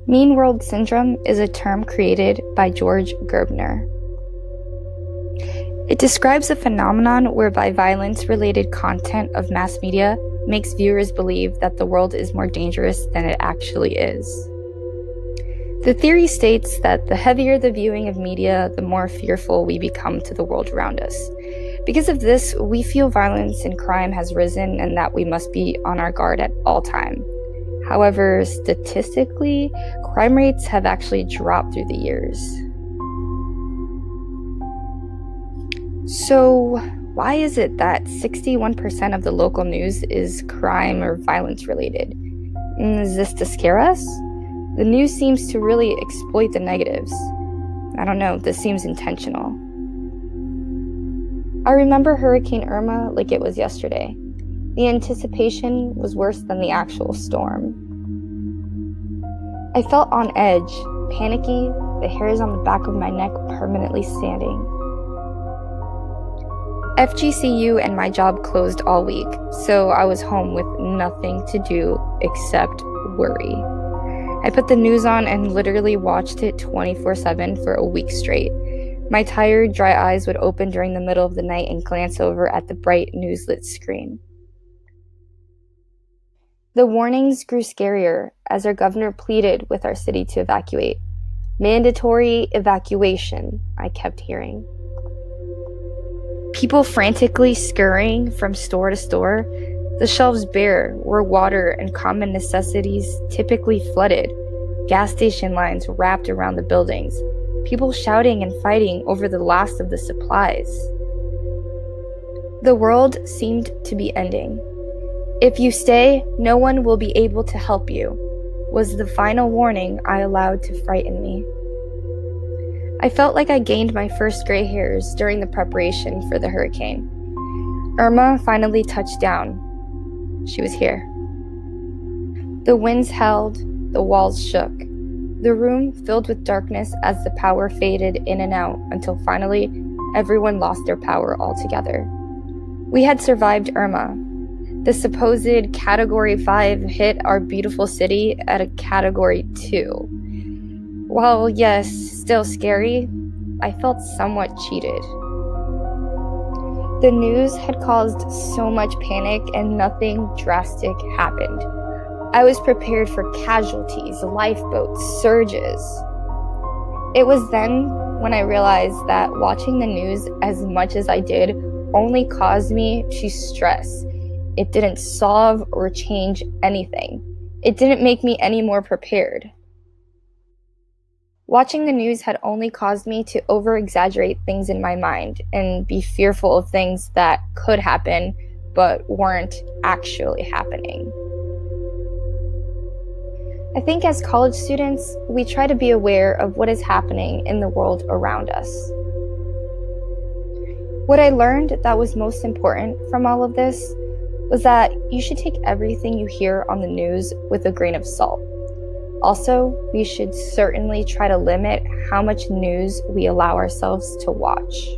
Mean World Syndrome is a term created by George Gerbner. It describes a phenomenon whereby violence-related content of mass media makes viewers believe that the world is more dangerous than it actually is. The theory states that the heavier the viewing of media, the more fearful we become to the world around us. Because of this, we feel violence and crime has risen and that we must be on our guard at all times. However, statistically, crime rates have actually dropped through the years. So, why is it that 61% of the local news is crime or violence related? Is this to scare us? The news seems to really exploit the negatives. I don't know, this seems intentional. I remember Hurricane Irma like it was yesterday. The anticipation was worse than the actual storm. I felt on edge, panicky, the hairs on the back of my neck permanently standing. FGCU and my job closed all week, so I was home with nothing to do except worry. I put the news on and literally watched it 24/7 for a week straight. My tired, dry eyes would open during the middle of the night and glance over at the bright newslit screen. The warnings grew scarier as our governor pleaded with our city to evacuate. Mandatory evacuation, I kept hearing. People frantically scurrying from store to store, the shelves bare where water and common necessities typically flooded, gas station lines wrapped around the buildings, people shouting and fighting over the last of the supplies. The world seemed to be ending. If you stay, no one will be able to help you, was the final warning I allowed to frighten me. I felt like I gained my first gray hairs during the preparation for the hurricane. Irma finally touched down. She was here. The winds howled, the walls shook. The room filled with darkness as the power faded in and out until finally everyone lost their power altogether. We had survived Irma. The supposed Category 5 hit our beautiful city at a Category 2. While yes, still scary, I felt somewhat cheated. The news had caused so much panic and nothing drastic happened. I was prepared for casualties, lifeboats, surges. It was then when I realized that watching the news as much as I did only caused me to stress. It didn't solve or change anything. It didn't make me any more prepared. Watching the news had only caused me to over-exaggerate things in my mind and be fearful of things that could happen but weren't actually happening. I think as college students, we try to be aware of what is happening in the world around us. What I learned that was most important from all of this was that you should take everything you hear on the news with a grain of salt. Also, we should certainly try to limit how much news we allow ourselves to watch.